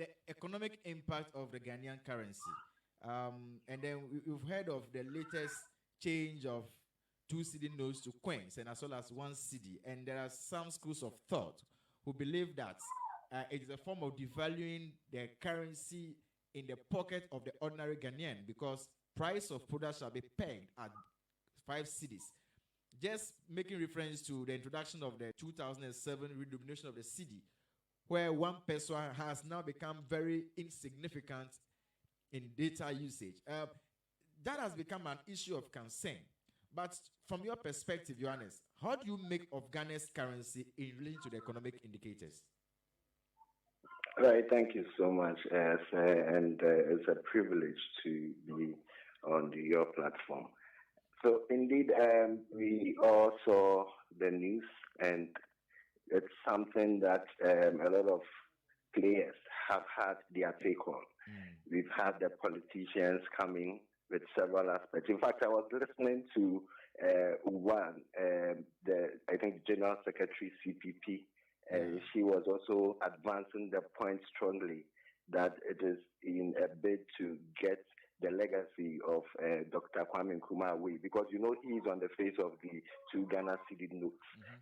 the economic impact of the Ghanaian currency. And then we've heard of the latest change of 2 cedi notes to coins and as well as 1 cedi. And there are some schools of thought who believe that it is a form of devaluing the currency in the pocket of the ordinary Ghanaian because price of products shall be pegged at 5 cedis. Just making reference to the introduction of the 2007 redenomination of the cedi, where 1 peso has now become very insignificant in data usage. That has become an issue of concern. But from your perspective, Yohannes, how do you make of Ghana's currency in relation to the economic indicators? Right, thank you so much, and it's a privilege to be on your platform. So indeed, we all saw the news, and it's something that a lot of players have had their take on. We've had the politicians coming with several aspects. In fact, I was listening to I think General Secretary CPP, and she was also advancing the point strongly that it is in a bid to get the legacy of Dr. Kwame Nkrumah away, because he is on the face of the 2 Ghana cedi notes.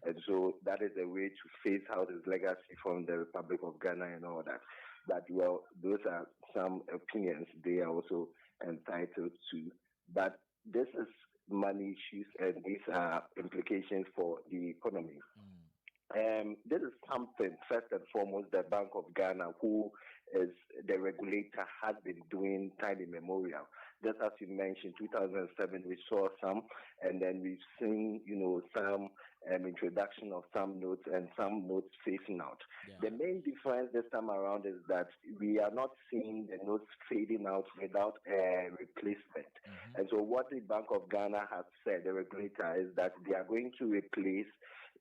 And so that is a way to phase out his legacy from the Republic of Ghana and all that. But, well, those are some opinions they are also entitled to. But this is money issues, and these are implications for the economy. This is something, first and foremost, the Bank of Ghana, who is the regulator, has been doing time immemorial. Just as you mentioned, 2007, we saw some, and then we've seen, some introduction of some notes and some notes phasing out. Yeah. The main difference this time around is that we are not seeing the notes fading out without a replacement. And so what the Bank of Ghana has said, the regulator, is that they are going to replace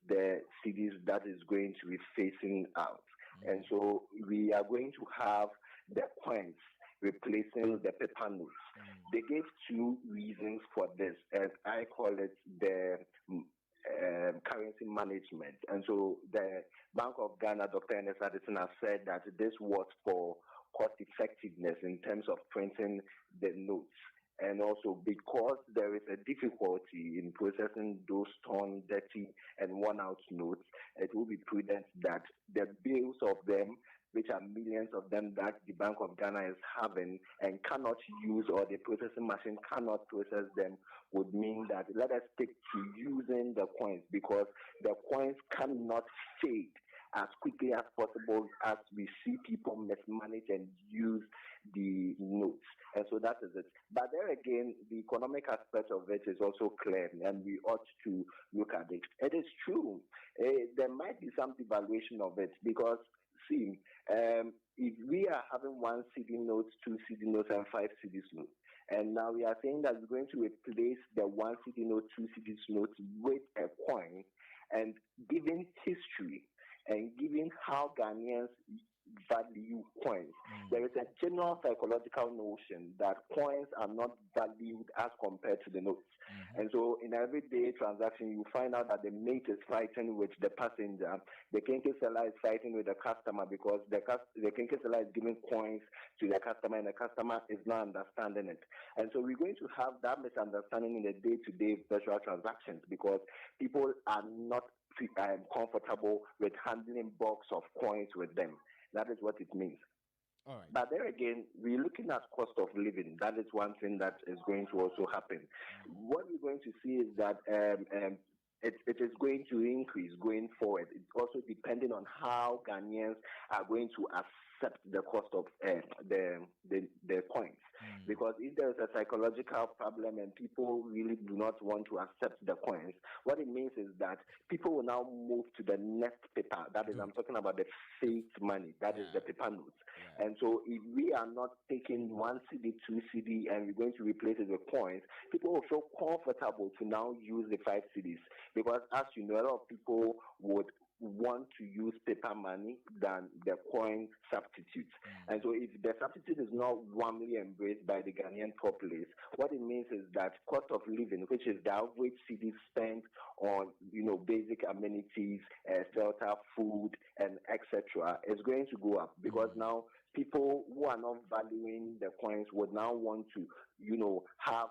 the cedis that is going to be phasing out. And so we are going to have the coins replacing the paper notes. They gave 2 reasons for this, and I call it the currency management. And so the Bank of Ghana, Dr. Ernest Addison, has said that this was for cost effectiveness in terms of printing the notes. And also because there is a difficulty in processing those torn, dirty, and worn-out notes, it will be prudent that the bills of them, which are millions of them that the Bank of Ghana is having and cannot use, or the processing machine cannot process them, would mean that let us stick to using the coins, because the coins cannot fade as quickly as possible as we see people mismanage and use the notes. And so that is it. But there again, the economic aspect of it is also clear, and we ought to look at it. It is true. There might be some devaluation of it, because, see, if we are having 1 cedi note, 2 cedi notes, and 5 cedi notes, and now we are saying that we're going to replace the 1 cedi note, 2 cedi notes with a coin, and given history, and given how Ghanaians value coins, there is a general psychological notion that coins are not valued as compared to the notes. And so in everyday transaction, you find out that the mate is fighting with the passenger, the kinky seller is fighting with the customer, because the kinky seller is giving coins to the customer, and the customer is not understanding it. And so we're going to have that misunderstanding in the day-to-day virtual transactions, because people are not comfortable with handling box of coins with them. That is what it means. All right. But there again, we're looking at cost of living. That is one thing that is going to also happen. What we're going to see is that it is going to increase going forward. It's also depending on how Ghanaians are going to accept the cost of the coins. Because if there is a psychological problem and people really do not want to accept the coins, what it means is that people will now move to the next paper. That is, I'm talking about the fake money. That is the paper notes. And so if we are not taking 1 cedi, 2 cedi, and we're going to replace it with coins, people will feel comfortable to now use the 5 cedis. Because as you know, a lot of people would want to use paper money than the coin substitute. And so if the substitute is not warmly embraced by the Ghanaian populace, what it means is that cost of living, which is the average cedi spent on, basic amenities, shelter, food, and etc., is going to go up, because now people who are not valuing the coins would now want to, have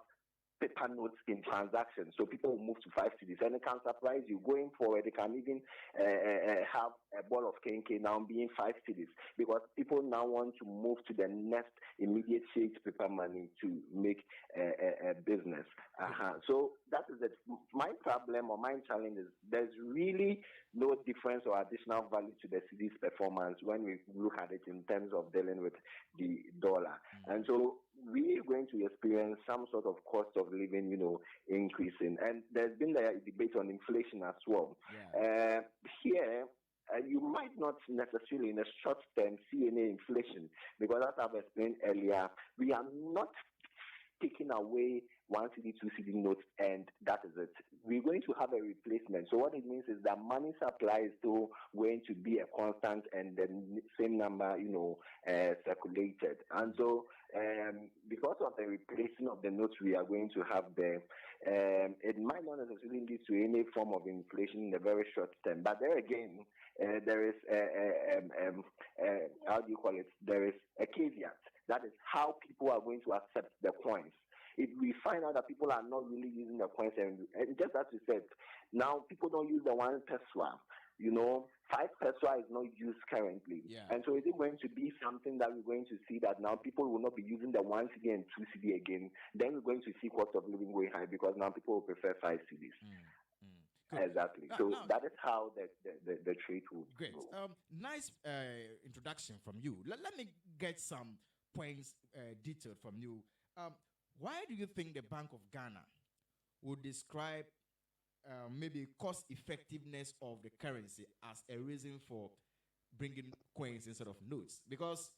paper notes in transactions. So people will move to 5 cedis, and it can surprise you. Going forward, they can even have a ball of kenke now being 5 cedis, because people now want to move to the next immediate stage paper money to make a business. So that is it. My problem or my challenge is there's really no difference or additional value to the cedi's performance when we look at it in terms of dealing with the dollar. And so we are going to experience some sort of cost of living, increasing. And there's been a debate on inflation as well. Here, you might not necessarily in the short term see any inflation, because as I've explained earlier, we are not taking away 1 cedi, 2 cedi notes, and that is it. We're going to have a replacement. So what it means is that money supply is still going to be a constant, and the same number, circulated. And so because of the replacing of the notes we are going to have there, it might not necessarily lead to any form of inflation in the very short term. But there again, there is how do you call it? There is a caveat. That is how people are going to accept the coins. If we find out that people are not really using the coins, and just as you said, now people don't use the 1 pesewa. 5 pesewa is not used currently. And so is it going to be something that we're going to see that now people will not be using the 1 cedi and 2 cedi again? Then we're going to see cost of living going high, because now people will prefer 5 cedis. Exactly. So that is how the trade will go. Nice introduction from you. Let me get some points detailed from you. Why do you think the Bank of Ghana would describe maybe cost effectiveness of the currency as a reason for bringing coins instead of notes? Because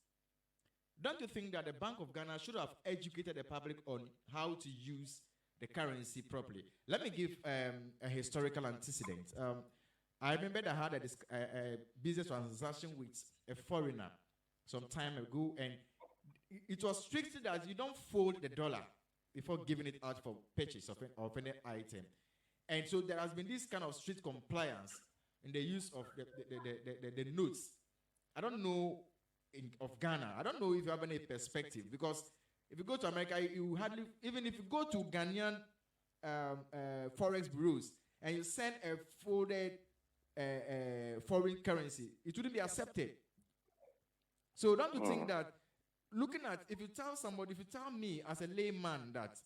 don't you think that the Bank of Ghana should have educated the public on how to use the currency properly? Let me give a historical antecedent. I remember that I had a business transaction with a foreigner some time ago, and it was strictly that you don't fold the dollar before giving it out for purchase of any item. And so there has been this kind of strict compliance in the use of the notes. I don't know of Ghana. I don't know if you have any perspective, because if you go to America, you hardly, even if you go to Ghanaian forex bureaus and you send a folded foreign currency, it wouldn't be accepted. So don't you think that looking at, if you tell me as a layman that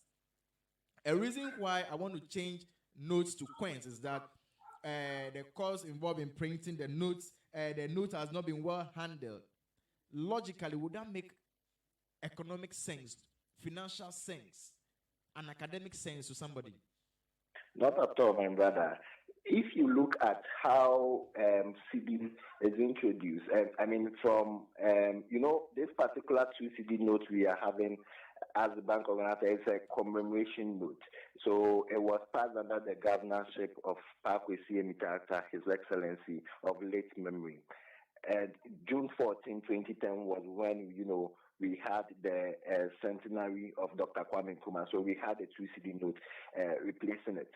a reason why I want to change notes to coins is that the cost involved in printing the note has not been well handled, logically, would that make economic sense, financial sense, and academic sense to somebody? Not at all, my brother. If you look at how cedi is introduced, from this particular 2 cedi note we are having as the Bank of Ghana is a commemoration note. So it was passed under the governorship of Pakwesi Emitata, His Excellency of late memory. And June 14, 2010 was when, we had the centenary of Dr. Kwame Nkrumah. So we had a 2 cedi note replacing it.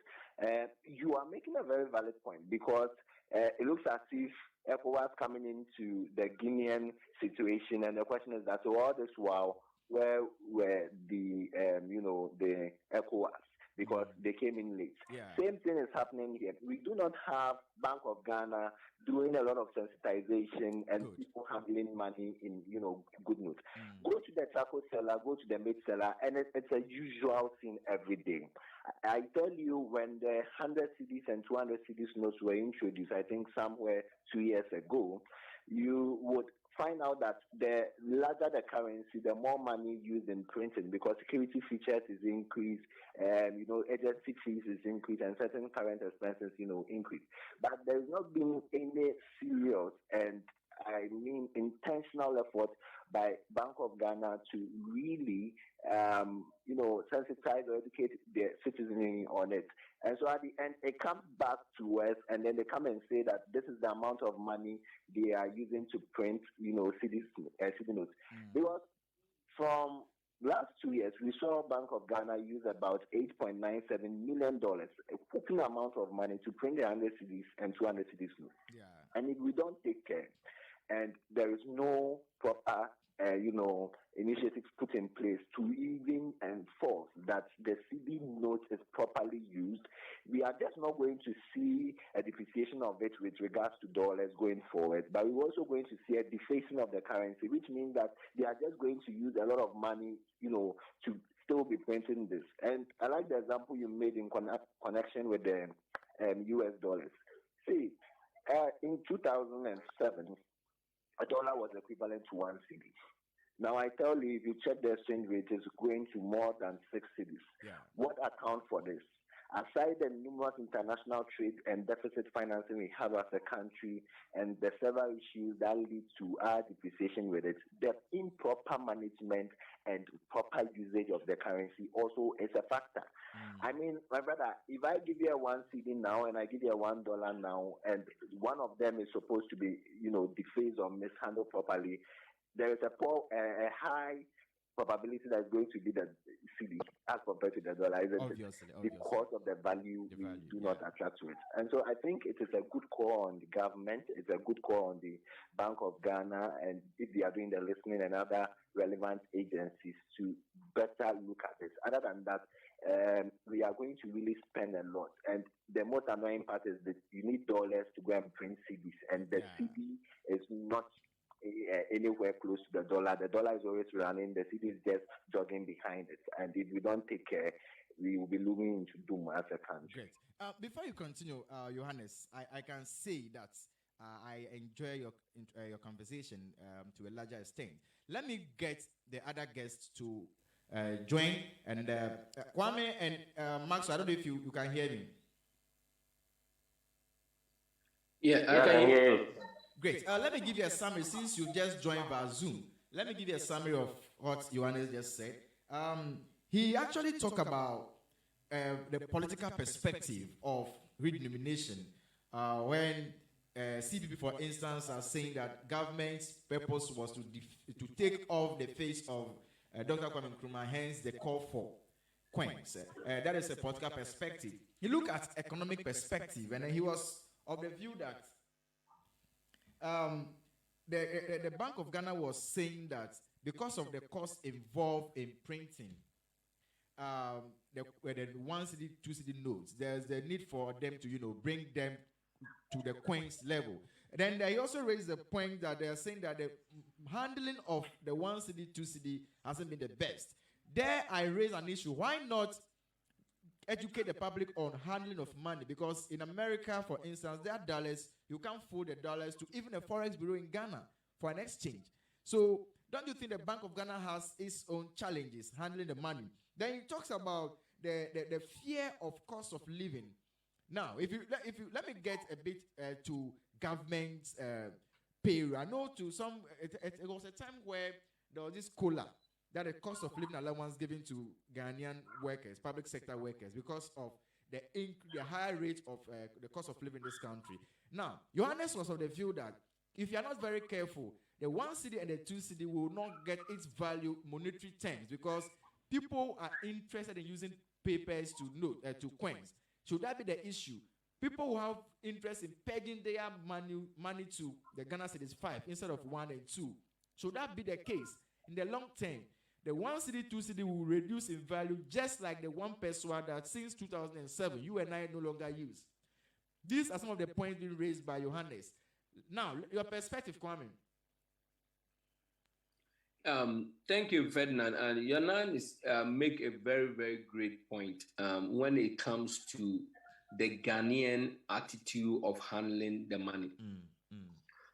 You are making a very valid point, because it looks as if ECOWAS coming into the Guinean situation, and the question is that, so all this while, where were the ECOWAS? Because they came in late. Same thing is happening here. We do not have Bank of Ghana doing a lot of sensitization and people handling money in good notes. Go to the taco seller, go to the meat seller, and it's a usual thing every day. I tell you, when the 100 cedis and 200 cedis notes were introduced, I think somewhere 2 years ago, you would find out that the larger the currency, the more money used in printing, because security features is increased, agency fees is increased, and certain current expenses, increase. But there's not been any serious and I mean, intentional effort by Bank of Ghana to really, sensitize or educate their citizenry on it. And so at the end, it comes back to us, and then they come and say that this is the amount of money they are using to print, CD notes. Because from last 2 years, we saw Bank of Ghana use about $8.97 million, a whopping amount of money to print the 100 CDs and 200 CDs notes. Yeah. And if we don't take care, and there is no proper, initiatives put in place to even enforce that the CD note is properly used, we are just not going to see a depreciation of it with regards to dollars going forward, but we're also going to see a defacing of the currency, which means that they are just going to use a lot of money, to still be printing this. And I like the example you made in connection with the US dollars. See, in 2007, a dollar was equivalent to 1 CD. Now, I tell you, if you check the exchange rate, it's going to more than 6 cities. Yeah. What accounts for this? Aside the numerous international trade and deficit financing we have as a country and the several issues that lead to our depreciation with it, the improper management and proper usage of the currency also is a factor. I mean, my brother, if I give you a 1 CD now and I give you a $1 now, and one of them is supposed to be, defaced or mishandled properly, there is a high probability that it's going to be the CD as compared to the dollar, isn't Obviously. it? Because of the value we do not attract to it. And so I think it is a good call on the government, it's a good call on the Bank of Ghana, and if they are doing the listening and other relevant agencies to better look at this. Other than that, we are going to really spend a lot. And the most annoying part is that you need dollars to go and print CDs, and the CD is not anywhere close to the dollar. The dollar is always running, the CD is just jogging behind it. And if we don't take care, we will be looking into doom as a country. Great. Before you continue, Yohannes, I can say that I enjoy your conversation to a larger extent. Let me get the other guests to join. And Kwame and Max, I don't know if you can hear me. Yeah, I can hear you. Great. Let me give you a summary. Since you just joined via Zoom, let me give you a summary of what Yohannes just said. He actually talked about the political perspective of redenomination when CPP, for instance, are saying that government's purpose was to take off the face of Dr. Kwame Nkrumah, hence the call for coins. That is a political perspective. He looked at economic perspective, and he was of the view that the Bank of Ghana was saying that because of the cost involved in printing the 1 CD, 2 CD notes, there's the need for them to, bring them to the coins level. Then they also raised the point that they are saying that the handling of the 1 CD, 2 CD hasn't been the best. There I raise an issue. Why not educate the public on handling of money? Because in America, for instance, there are dollars. You can't fold the dollars to even a forex bureau in Ghana for an exchange. So don't you think the Bank of Ghana has its own challenges handling the money? Then he talks about the fear of cost of living. Now, if you let me get a bit to government payroll. I know to some it was a time where there was this COLA, that the cost of living allowance given to Ghanaian workers, public sector workers, because of the higher rate of the cost of living in this country. Now, Yohannes was of the view that if you are not very careful, the 1 CD and the 2 CD will not get its value monetary terms because people are interested in using papers to coins. Should that be the issue? People who have interest in pegging their money to the Ghana cedis 5 instead of 1 and 2. Should that be the case? In the long term, the 1 CD, 2 CD will reduce in value just like the 1 peso that since 2007 you and I no longer use. These are some of the points being raised by Yohannes. Now, your perspective, Kwame. Thank you, Ferdinand. And Yohannes make a very, very great point when it comes to the Ghanaian attitude of handling the money.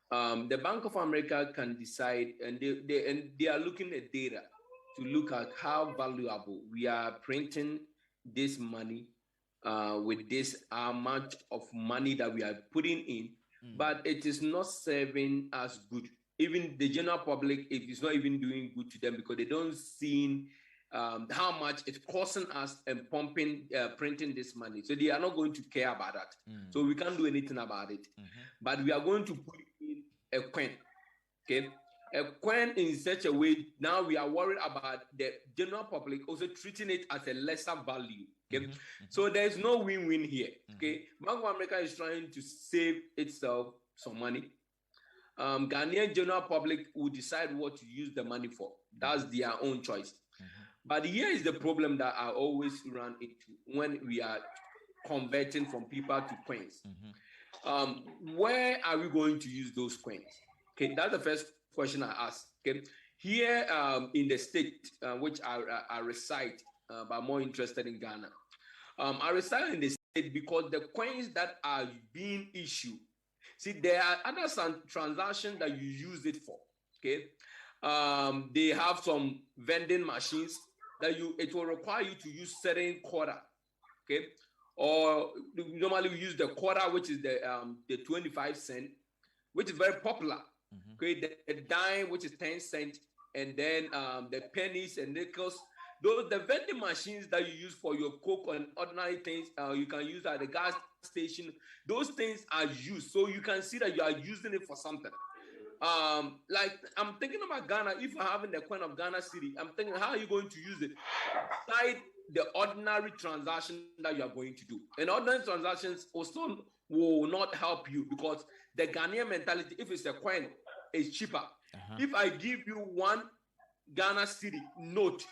The Bank of America can decide, and they are looking at data to look at how valuable we are printing this money with this amount of money that we are putting in. but it is not serving as good. Even the general public, it is not even doing good to them because they don't see how much it's costing us and printing this money. So they are not going to care about that. So we can't do anything about it. But we are going to put in a coin. Okay. A coin in such a way, now we are worried about the general public also treating it as a lesser value. Okay. So there's no win-win here. Okay. Bank of America is trying to save itself some money. Ghanaian general public will decide what to use the money for. That's their own choice. But here is the problem that I always run into when we are converting from paper to coins. Where are we going to use those coins? Okay, that's the first question I ask. Okay, here in the state which I reside, but I'm more interested in Ghana. I reside in the state because the coins that are being issued, see, there are other transactions that you use it for. Okay, they have some vending machines that it will require you to use certain quarter. Okay, or normally we use the quarter, which is the 25 cent, which is very popular. Okay, the dime, which is 10 cents, and then the pennies and nickels. Those the vending machines that you use for your Coke and ordinary things, you can use at the gas station. Those things are used, so you can see that you are using it for something. Like I'm thinking about Ghana. If you're having the coin of Ghana city, I'm thinking, how are you going to use it? Aside the ordinary transaction that you are going to do, and ordinary transactions also will not help you because the Ghanaian mentality, if it's a coin, is cheaper. If I give you 1 Ghana city note,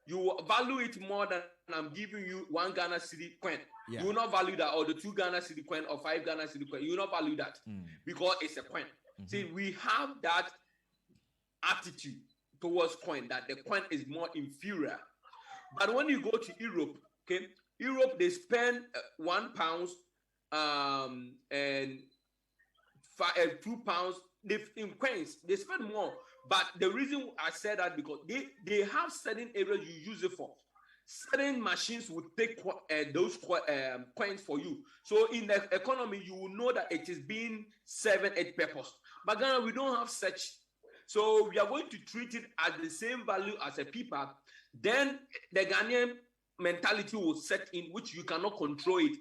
you will value it more than I'm giving you 1 Ghana city coin. You will not value that, or the 2 Ghana city coin, or 5 Ghana city coin. You will not value that because it's a coin. See, we have that attitude towards coin, that the coin is more inferior. But when you go to Europe, okay, Europe, they spend £1 and 2 pounds in coins. They spend more. But the reason I said that because they have certain areas you use it for. Certain machines will take those coins for you. So in the economy, you will know that it is being served at purpose. But Ghana, we don't have such. So we are going to treat it as the same value as a paper. Then the Ghanaian mentality will set in, which you cannot control it.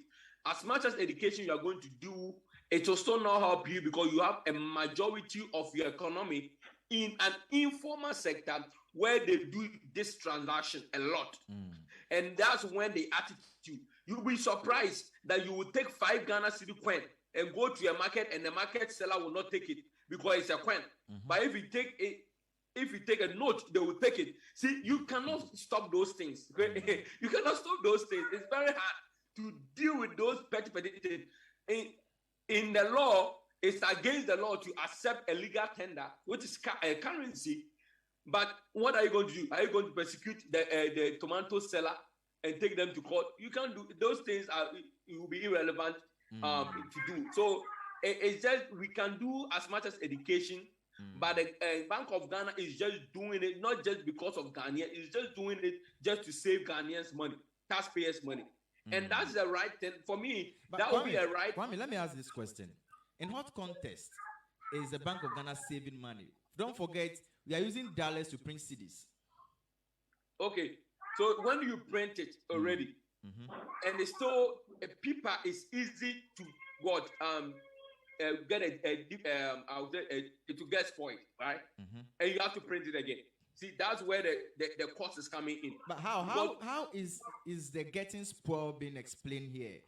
As much as education you are going to do, it will still not help you because you have a majority of your economy in an informal sector where they do this transaction a lot. And that's when the attitude, you'll be surprised that you will take 5 Ghana city coin and go to a market and the market seller will not take it because it's a coin. But if you take a note, they will take it. See, you cannot stop those things. You cannot stop those things. It's very hard to deal with those petty things. In the law, it's against the law to accept a legal tender, which is a currency. But what are you going to do? Are you going to persecute the tomato seller and take them to court? You can't do those things. It will be irrelevant to do. So it's just we can do as much as education, but the Bank of Ghana is just doing it not just because of Ghanaian. It's just doing it just to save Ghanaians' money, taxpayers' money. And that's the right thing for me. But that would be a right. Kwame, let me ask this question: in what context is the Bank of Ghana saving money? Don't forget, we are using dollars to print cedis. Okay, so when you print it already, and it's still a paper is easy to get it to get spoiled, right? And you have to print it again. See, that's where the cost is coming in. But how is the getting spoiled being explained here?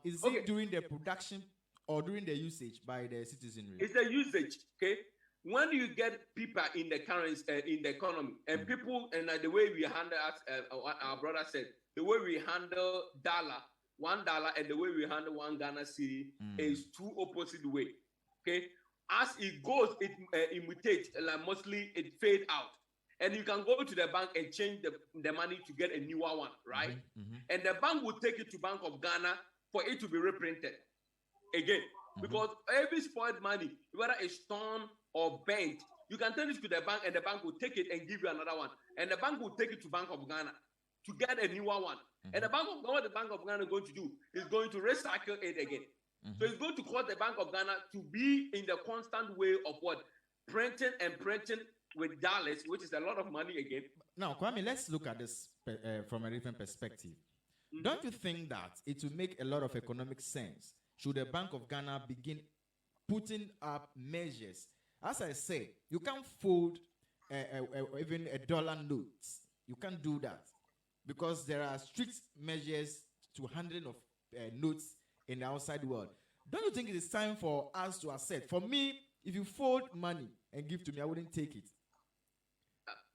Is it during the production or during the usage by the citizenry? It's the usage, okay? When you get people in the currency, in the economy, and people, and the way we handle, as our brother said, the way we handle $1, and the way we handle 1 Ghana cedi is 2 opposite way, okay? As it goes, it imitates, like mostly it fade out. And you can go to the bank and change the money to get a newer one, right? And the bank will take it to Bank of Ghana for it to be reprinted again. Because every spoiled money, whether it's torn or bent, you can take it to the bank and the bank will take it and give you another one. And the bank will take it to Bank of Ghana to get a newer one. And the Bank of Ghana is going to do is going to recycle it again. So it's going to cause the Bank of Ghana to be in the constant way of what? Printing and printing with dollars, which is a lot of money again. Now, Kwame, let's look at this from a different perspective. Don't you think that it will make a lot of economic sense should the Bank of Ghana begin putting up measures? As I say, you can't fold even a dollar note. You can't do that because there are strict measures to handling of notes in the outside world. Don't you think it is time for us to accept? For me, if you fold money and give to me, I wouldn't take it.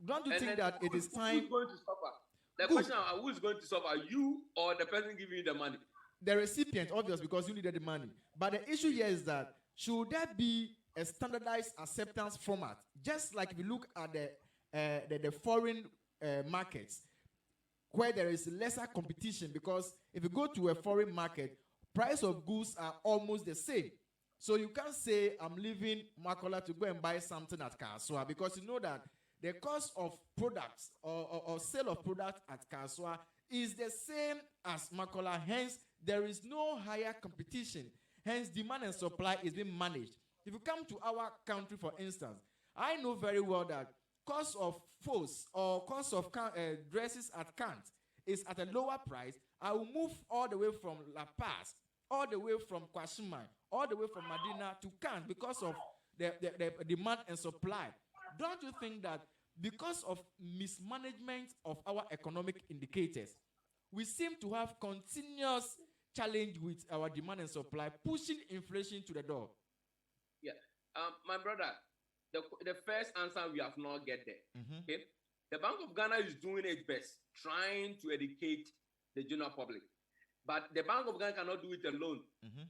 Don't you think that it is time? Who's going to suffer? The question is, who is going to suffer, you or the person giving you the money? The recipient, obvious, because you needed the money. But the issue here is that should there be a standardized acceptance format? Just like if you look at the foreign markets, where there is lesser competition, because if you go to a foreign market, price of goods are almost the same. So you can't say I'm leaving Makola to go and buy something at Kaswa, because you know that the cost of products or sale of products at Kaswa is the same as Makola. Hence, there is no higher competition. Hence, demand and supply is being managed. If you come to our country, for instance, I know very well that cost of furs or cost of dresses at Kant is at a lower price. I will move all the way from La Paz, all the way from Kwashima, all the way from Medina to Kant because of the demand and supply. Don't you think that because of mismanagement of our economic indicators, we seem to have continuous challenge with our demand and supply, pushing inflation to the door? Yeah. My brother, the first answer we have not get there. Okay. The Bank of Ghana is doing its best, trying to educate the general public. But the Bank of Ghana cannot do it alone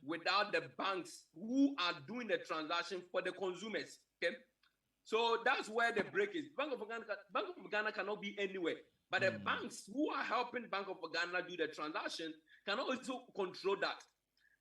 without the banks who are doing the transaction for the consumers. Okay. So that's where the break is. Bank of Ghana cannot be anywhere. But the banks who are helping Bank of Ghana do the transaction can also control that.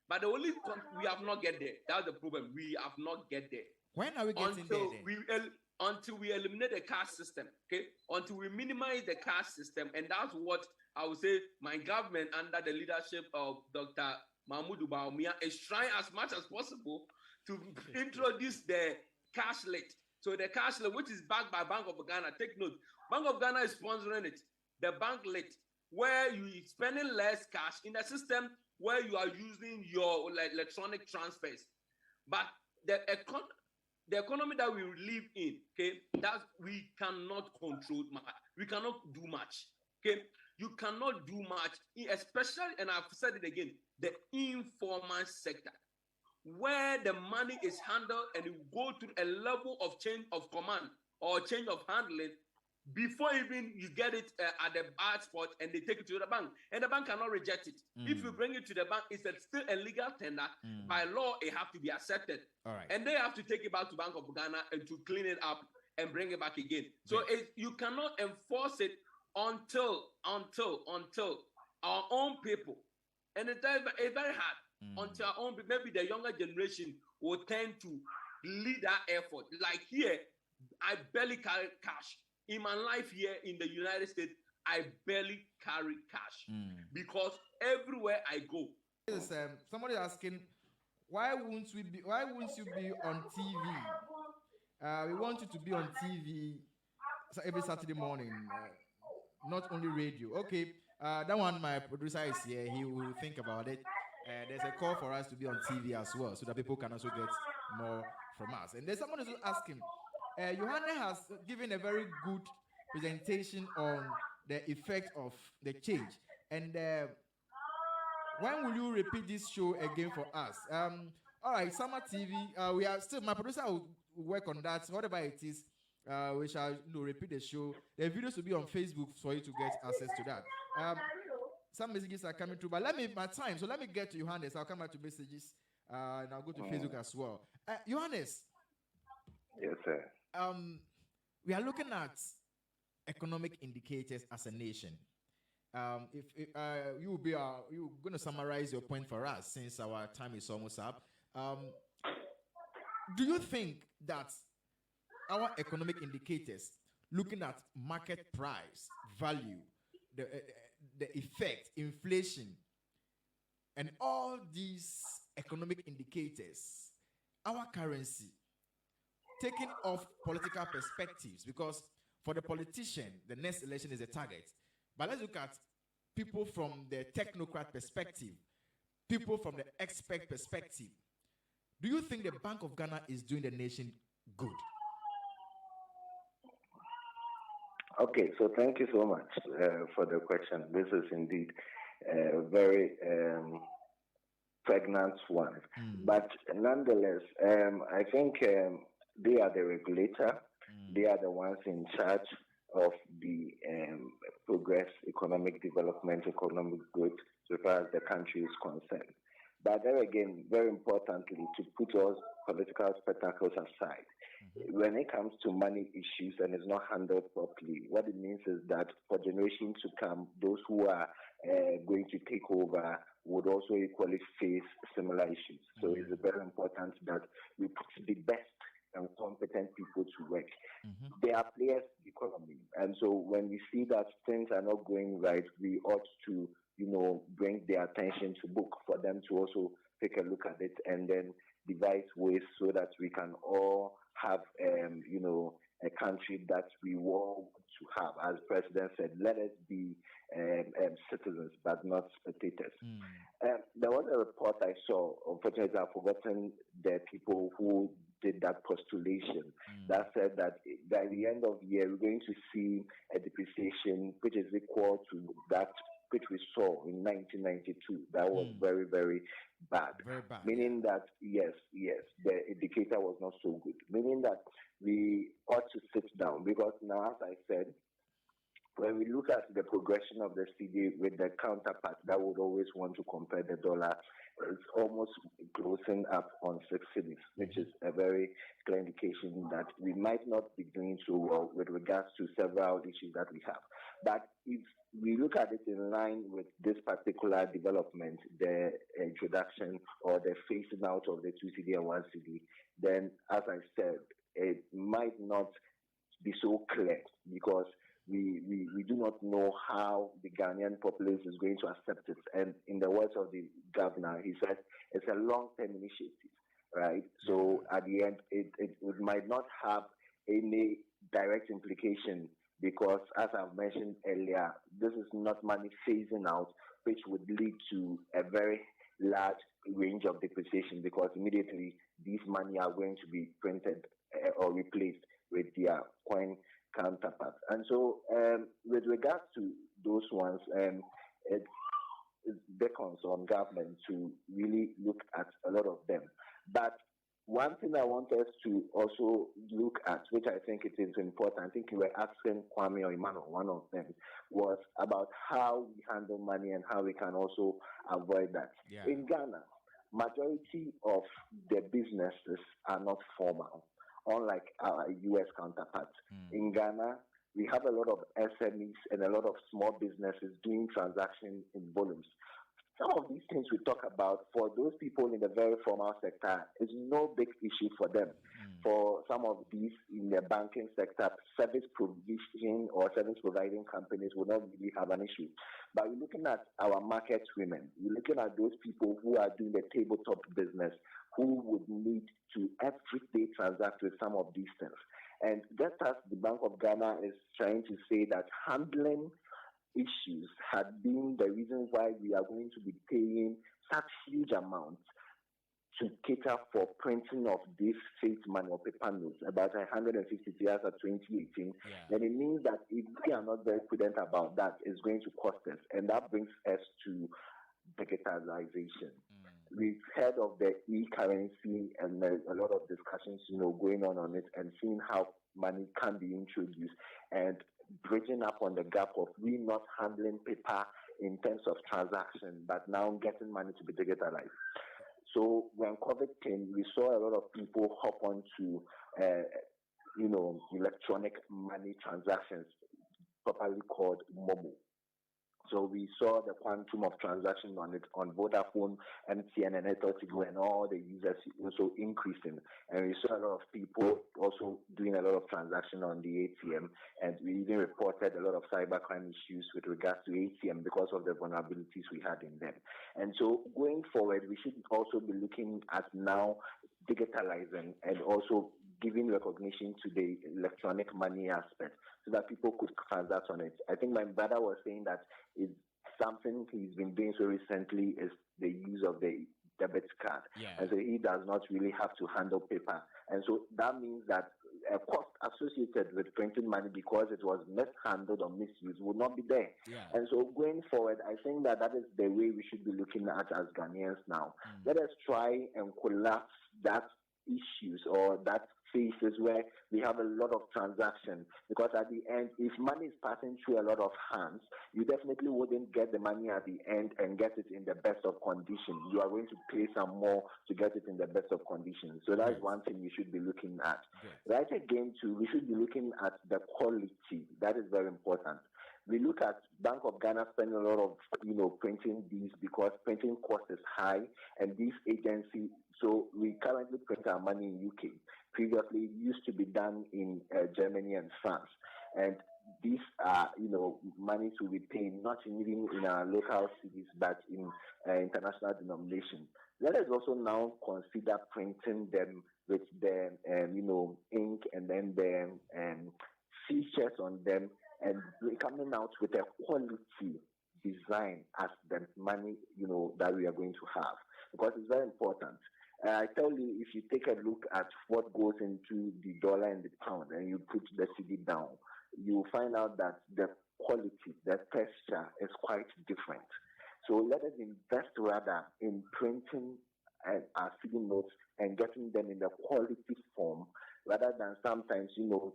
But the only we have not get there. That's the problem. We have not get there. When are we getting there? Until we eliminate the cash system, okay? Until we minimize the cash system, and that's what I would say my government under the leadership of Dr. Mahmoud Bawumia is trying as much as possible to introduce the cashlet. So the cashlet, which is backed by Bank of Ghana, take note. Bank of Ghana is sponsoring it. The banklet, where you are spending less cash in a system where you are using your electronic transfers. But the economy that we live in, okay, that we cannot control much. We cannot do much. Okay, you cannot do much, especially, and I've said it again, the informal sector, where the money is handled and you go through a level of change of command or change of handling before even you get it at the bad spot and they take it to the bank. And the bank cannot reject it. If you bring it to the bank, it's still a legal tender. By law, it has to be accepted. All right. And they have to take it back to Bank of Ghana and to clean it up and bring it back again. So you cannot enforce it until our own people, and it's very hard, until our own, maybe the younger generation will tend to lead that effort. Like here, I barely carry cash. In my life here in the United States, I barely carry cash because everywhere I go. Somebody asking, why won't you be on TV? We want you to be on TV every Saturday morning, not only radio. Okay, that one, my producer is here. He will think about it. There's a call for us to be on TV as well, so that people can also get more from us. And there's someone who's asking, Yohannes has given a very good presentation on the effect of the change. And when will you repeat this show again for us? All right, Summer TV. We are still. My producer will work on that. Whatever it is, we shall repeat the show. The videos will be on Facebook for you to get access to that. Some messages are coming through, but let me get to Yohannes. I'll come back to messages, and I'll go to Facebook as well. Yohannes. Yes, sir. We are looking at economic indicators as a nation. If you're going to summarize your point for us, since our time is almost up, do you think that our economic indicators, looking at market price, value, the effect, inflation, and all these economic indicators, our currency, taking off political perspectives, because for the politician, the next election is a target. But let's look at people from the technocrat perspective, people from the expert perspective. Do you think the Bank of Ghana is doing the nation good? Okay, so thank you so much for the question. This is indeed a very pregnant one. But nonetheless, I think they are the regulator. They are the ones in charge of the progress, economic development, economic growth, so far as the country is concerned. But there again, very importantly, to put all political spectacles aside, when it comes to money issues and it's not handled properly, what it means is that for generations to come, those who are going to take over would also equally face similar issues. So it's very important that we put the best and competent people to work. They are players in the economy. And so when we see that things are not going right, we ought to, bring their attention to book for them to also take a look at it and then devise ways so that we can all have, a country that we want to have. As the President said, let us be citizens, but not spectators. There was a report I saw, unfortunately I've forgotten the people who did that postulation, that said that by the end of the year, we're going to see a depreciation which is equal to that which we saw in 1992. That was very, very bad. Very bad. Meaning that, yes, the indicator was not so good. Meaning that we ought to sit down, because now, as I said, when we look at the progression of the cedi with the counterpart that would always want to compare the dollar, it's almost closing up on 6 cedis, which is a very clear indication that we might not be doing so well with regards to several issues that we have. But if we look at it in line with this particular development, the introduction or the phasing out of the 2 cedi and 1 cedi, then, as I said, it might not be so clear, because we do not know how the Ghanaian populace is going to accept it. And in the words of the governor, he said it's a long-term initiative, right? So at the end, it might not have any direct implication, because, as I've mentioned earlier, this is not money phasing out, which would lead to a very large range of depreciation, because immediately these money are going to be printed or replaced with their coin counterparts. And so with regards to those ones, it beckons on government to really look at a lot of them. But one thing I want us to also look at, which I think it is important, I think you were asking Kwame or Emmanuel, one of them, was about how we handle money and how we can also avoid that. Yeah. In Ghana, majority of the businesses are not formal, unlike our U.S. counterparts. In Ghana, we have a lot of SMEs and a lot of small businesses doing transactions in volumes. Some of these things we talk about, for those people in the very formal sector, is no big issue for them. For some of these in the banking sector, service provision or service providing companies will not really have an issue. But we're looking at our market women. We're looking at those people who are doing the tabletop business, who would need to every day transact with some of these things. And just as the Bank of Ghana is trying to say that handling issues had been the reason why we are going to be paying such huge amounts to cater for printing of this fake money or paper notes, about 150 years of 2018, then it means that if we are not very prudent about that, it's going to cost us. And that brings us to digitalization. We've heard of the e-currency, and there's a lot of discussions, going on it, and seeing how money can be introduced, and bridging up on the gap of we not handling paper in terms of transaction, but now getting money to be digitalized. So when COVID came, we saw a lot of people hop onto, electronic money transactions, properly called Momo. So we saw the quantum of transaction on it on Vodafone, MTN, and Etotigo, and all the users also increasing. And we saw a lot of people also doing a lot of transaction on the ATM. And we even reported a lot of cybercrime issues with regards to ATM because of the vulnerabilities we had in them. And so going forward, we should also be looking at now digitalizing and also giving recognition to the electronic money aspect so that people could transact on it. I think my brother was saying that it's something he's been doing so recently is the use of the debit card. Yeah. And so he does not really have to handle paper. And so that means that a cost associated with printing money because it was mishandled or misused would not be there. Yeah. And so going forward, I think that is the way we should be looking at as Ghanaians now. Let us try and collapse that issues or that phases where we have a lot of transaction, because at the end, if money is passing through a lot of hands, you definitely wouldn't get the money at the end and get it in the best of condition. You are going to pay some more to get it in the best of condition. So that's one thing we should be looking at. Right again, too, we should be looking at the quality. That is very important. We look at Bank of Ghana spending a lot of, printing these because printing cost is high, and these agencies. So we currently print our money in UK. Previously, it used to be done in Germany and France, and these are, monies will be paying not even in our local cities, but in international denomination. Let us also now consider printing them with the, ink and then the features on them, and coming out with a quality design as the money, that we are going to have, because it's very important. I tell you, if you take a look at what goes into the dollar and the pound, and you put the cedi down, you find out that the quality, the texture is quite different. So let us invest rather in printing our cedi notes and getting them in the quality form, rather than sometimes,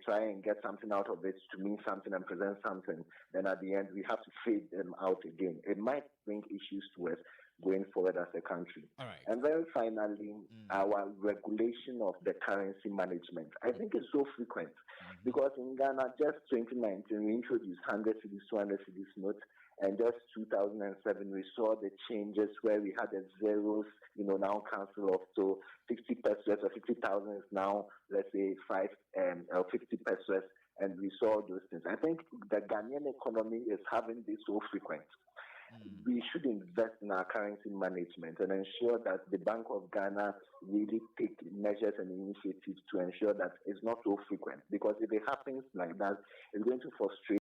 try and get something out of it to mean something and present something. Then at the end, we have to fade them out again. It might bring issues to us going forward as a country. All right. And very finally, our regulation of the currency management. I think it's so frequent because in Ghana, just 2019, we introduced 100 cedis, 200 cedis notes, and just 2007, we saw the changes where we had the zeros, now cancel off. So 50 pesos or 50,000 is now, let's say, 5 or 50 pesos, and we saw those things. I think the Ghanaian economy is having this so frequent. We should invest in our currency management and ensure that the Bank of Ghana really take measures and initiatives to ensure that it's not so frequent. Because if it happens like that, it's going to frustrate